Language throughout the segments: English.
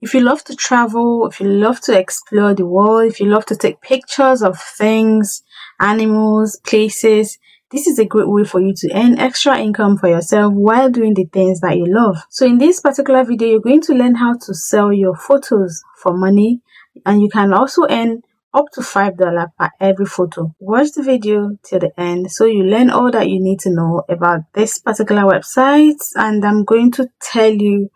If you love to travel, if you love to explore the world, if you love to take pictures of things, animals, places, this is a great way for you to earn extra income for yourself while doing the things that you love. So in this particular video, you're going to learn how to sell your photos for money, and you can also earn up to $5 per every photo. Watch the video till the end so you learn all that you need to know about this particular website, and I'm going to tell you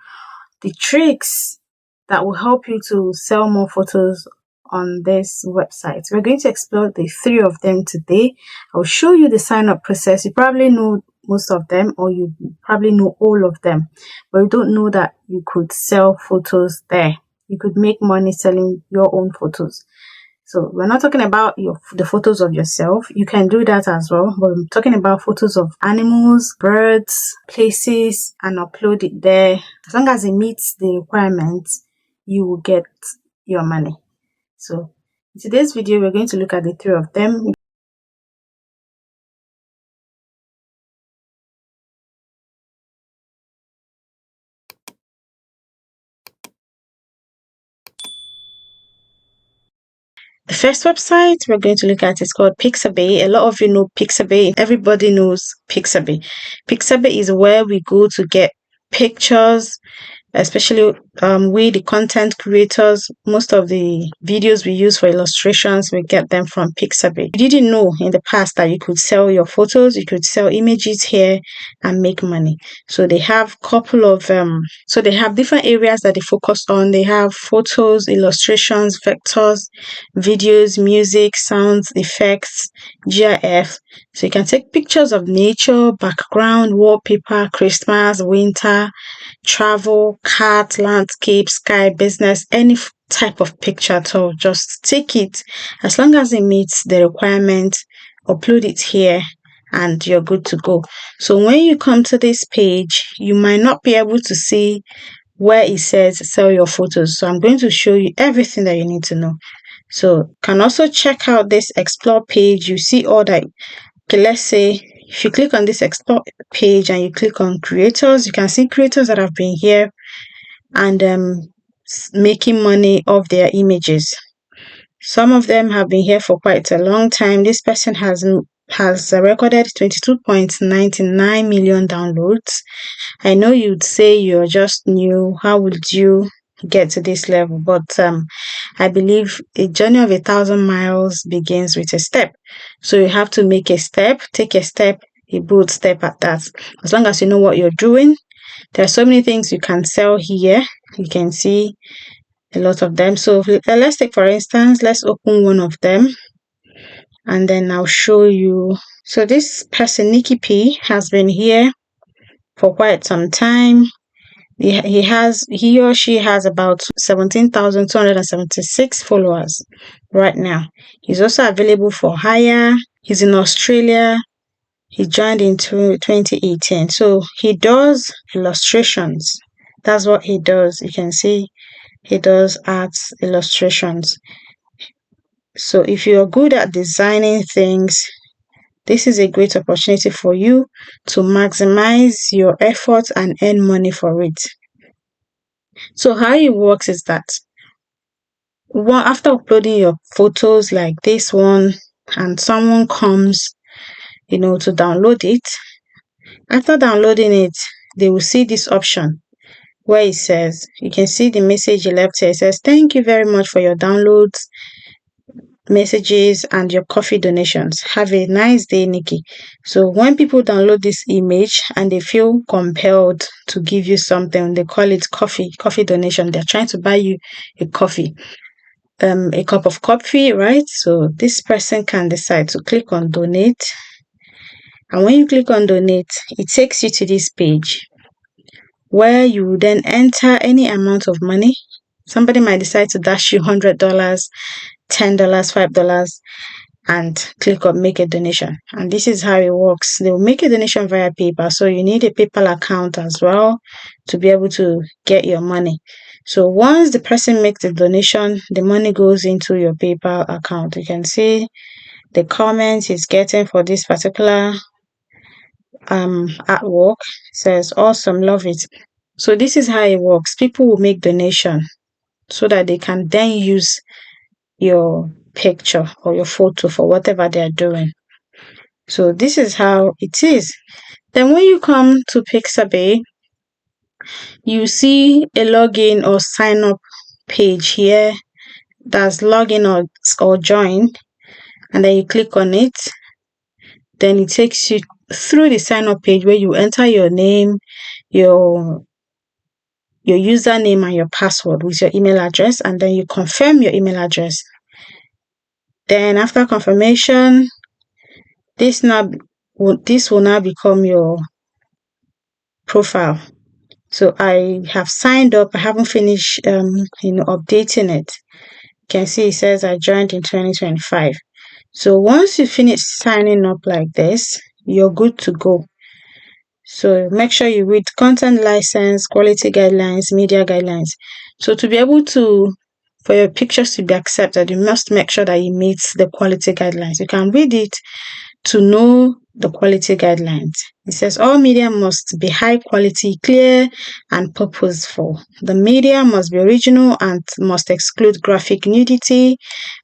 the tricks that will help you to sell more photos on this website. We're going to explore the three of them today. I'll show you the sign up process. You probably know most of them, or you probably know all of them, but you don't know that you could sell photos there. You could make money selling your own photos. So we're not talking about the photos of yourself. You can do that as well, but I'm talking about photos of animals, birds, places, and upload it there. As long as it meets the requirements, you will get your money. So in today's video, we're going to look at the three of them. The first website we're going to look at is called Pixabay. A lot of you know Pixabay. Everybody knows Pixabay. Pixabay is where we go to get pictures, especially we the content creators. Most of the videos we use for illustrations, we get them from Pixabay. You didn't know in the past that you could sell your photos, you could sell images here and make money. So they have they have different areas that they focus on. They have photos, illustrations, vectors, videos, music, sounds, effects, GIF. So you can take pictures of nature, background, wallpaper, Christmas, winter, travel, cat, landscape, sky, business, any type of picture at all. Just take it. As long as it meets the requirement, upload it here and you're good to go. So when you come to this page, you might not be able to see where it says sell your photos. So I'm going to show you everything that you need to know. So you can also check out this explore page. You see all that. Okay, let's say if you click on this explore page and you click on creators, you can see creators that have been here and making money off their images. Some of them have been here for quite a long time. This person has recorded 22.99 million downloads. I know you'd say you're just new. How would you get to this level? But I believe a journey of 1,000 miles begins with a step. So you have to make a step, take a step, a bold step at that. As long as you know what you're doing, there are so many things you can sell here. You can see a lot of them. So let's take, for instance, let's open one of them and then I'll show you. So this person, Nikki P, has been here for quite some time. He or she has about 17,276 followers right now. He's also available for hire. He's in Australia. He joined in 2018. So he does illustrations. That's what he does. You can see he does arts illustrations. So if you're good at designing things, this is a great opportunity for you to maximize your efforts and earn money for it. So how it works is that after uploading your photos like this one and someone comes, to download it, after downloading it, they will see this option where it says, you can see the message left here. It says, thank you very much for your downloads, messages, and your coffee donations. Have a nice day, Nikki. So when people download this image and they feel compelled to give you something, they call it coffee donation. They're trying to buy you a coffee, a cup of coffee, right? So this person can decide to click on donate. And when you click on donate, it takes you to this page where you will then enter any amount of money. Somebody might decide to dash you $100, $10, $5, and click on make a donation. And this is how it works. They will make a donation via PayPal. So you need a PayPal account as well to be able to get your money. So once the person makes the donation, the money goes into your PayPal account. You can see the comments he's getting for this particular artwork. It says, awesome, love it. So this is how it works. People will make donation so that they can then use your picture or your photo for whatever they're doing. So this is how it is. Then when you come to Pixabay, you see a login or sign up page here. That's login or join, and then you click on it. Then it takes you through the sign up page where you enter your name, your username and your password with your email address, and then you confirm your email address. Then after confirmation, this will now become your profile. So I have signed up. I haven't finished updating it. You can see it says I joined in 2025. So once you finish signing up like this, you're good to go. So make sure you read content license, quality guidelines, media guidelines. So to be able for your pictures to be accepted, you must make sure that it meets the quality guidelines. You can read it to know the quality guidelines. It says all media must be high quality, clear, and purposeful. The media must be original and must exclude graphic nudity,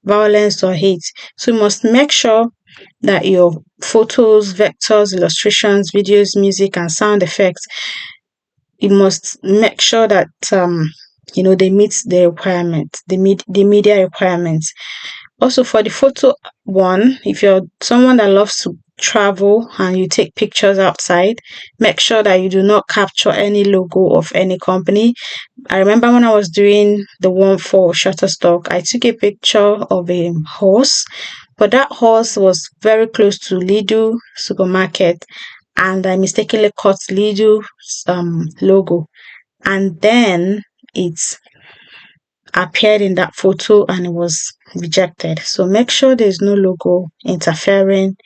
violence, or hate. So you must make sure that your photos, vectors, illustrations, videos, music, and sound effects, you must make sure that they meet the requirements, the media requirements. Also, for the photo one, if you're someone that loves to travel and you take pictures outside, make sure that you do not capture any logo of any company. I remember when I was doing the one for Shutterstock, I took a picture of a horse, but that horse was very close to Lidl supermarket, and I mistakenly cut Lidl's logo, and then it's appeared in that photo and it was rejected. So make sure there's no logo interfering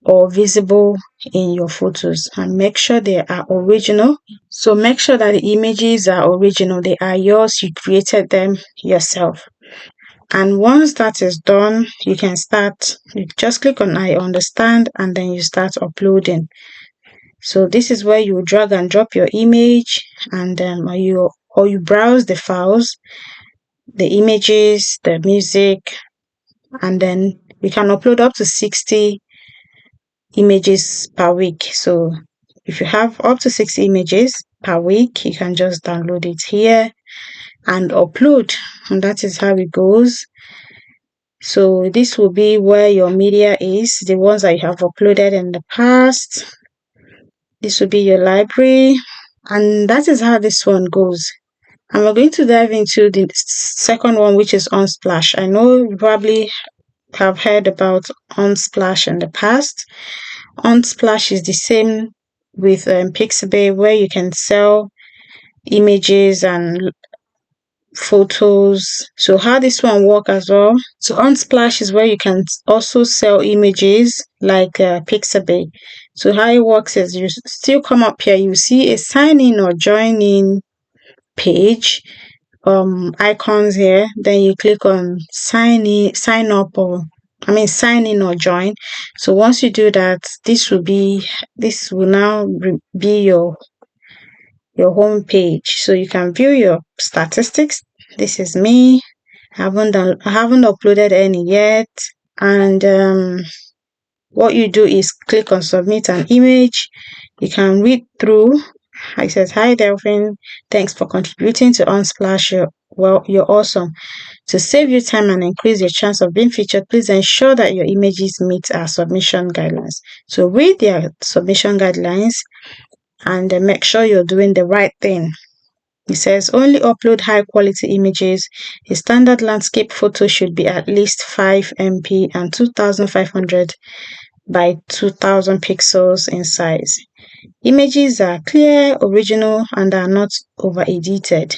or visible in your photos, and make sure they are original. So make sure that the images are original, they are yours, you created them yourself. And once that is done, you can start. You just click on I understand and then you start uploading. So this is where you drag and drop your image, and or you browse the files, the images, the music, and then we can upload up to 60 images per week. So if you have up to 60 images per week, you can just download it here and upload, and that is how it goes. So this will be where your media is, the ones that you have uploaded in the past. This will be your library, and that is how this one goes. And we're going to dive into the second one, which is Unsplash. I know you probably have heard about Unsplash in the past. Unsplash is the same with Pixabay, where you can sell images and photos. So how this one work as well? So Unsplash is where you can also sell images like Pixabay. So how it works is you still come up here, you see a sign in or join in page icons here, then you click on sign in or join. So once you do that, this will now be your home page. So you can view your statistics. This is me. I haven't uploaded any yet. And what you do is click on submit an image. You can read through. It says, hi Delphine, thanks for contributing to Unsplash. You're awesome. To save you time and increase your chance of being featured, please ensure that your images meet our submission guidelines. So read their submission guidelines and make sure you're doing the right thing. It says only upload high quality images. A standard landscape photo should be at least 5 MP and 2500 by 2000 pixels in size. Images are clear, original, and are not over edited.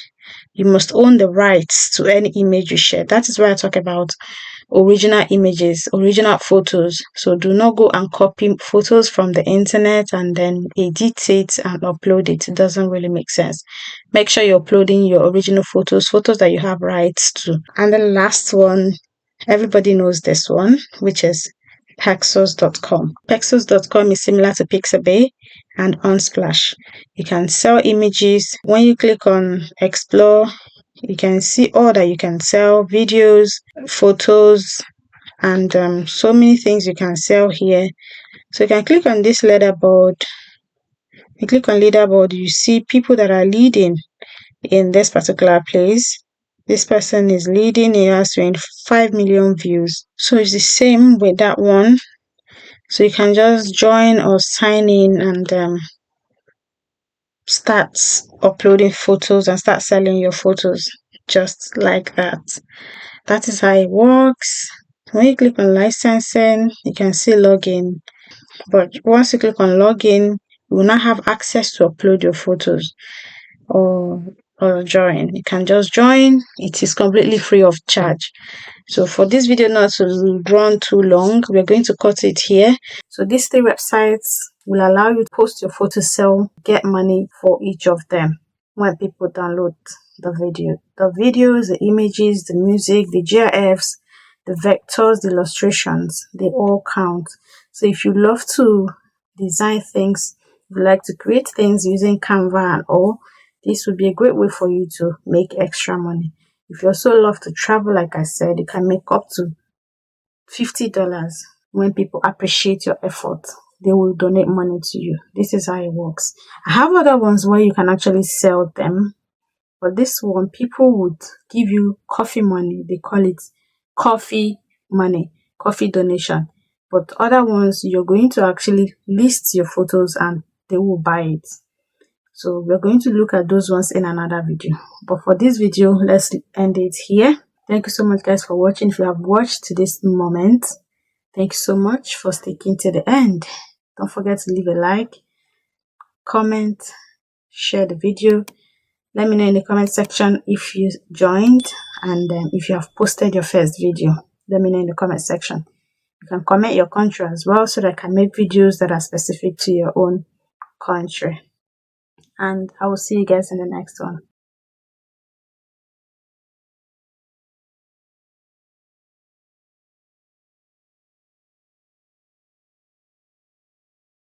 You must own the rights to any image you share. That is why I talk about original images, original photos. So do not go and copy photos from the internet and then edit it and upload it. It doesn't really make sense. Make sure you're uploading your original photos that you have rights to. And the last one, everybody knows this one, which is Pexels.com. Pexels.com is similar to Pixabay and Unsplash. You can sell images. When you click on explore, You can see all that you can sell: videos, photos, and so many things you can sell here. So you can click on this leaderboard. You click on leaderboard, you see people that are leading in this particular place. This person is leading, he has 25 million views. So it's the same with that one. So you can just join or sign in and start uploading photos and start selling your photos just like that. That is how it works. When you click on licensing, you can see login. But once you click on login, you will not have access to upload your photos or join. You can just join. It is completely free of charge. So for this video not to run too long, we're going to cut it here. So these 3 websites will allow you to post your photo, sell, get money for each of them when people download the video. The videos, the images, the music, the GIFs, the vectors, the illustrations, they all count. So if you love to design things, if you like to create things using Canva and all, this would be a great way for you to make extra money. If you also love to travel, like I said, you can make up to $50 when people appreciate your effort. They will donate money to you. This is how it works. I have other ones where you can actually sell them. But this one, people would give you coffee money. They call it coffee money, coffee donation. But other ones, you're going to actually list your photos and they will buy it. So we're going to look at those ones in another video. But for this video, let's end it here. Thank you so much, guys, for watching. If you have watched to this moment, thank you so much for sticking to the end. Don't forget to leave a like, comment, share the video. Let me know in the comment section if you joined and if you have posted your first video. Let me know in the comment section. You can comment your country as well so that I can make videos that are specific to your own country. And I will see you guys in the next one.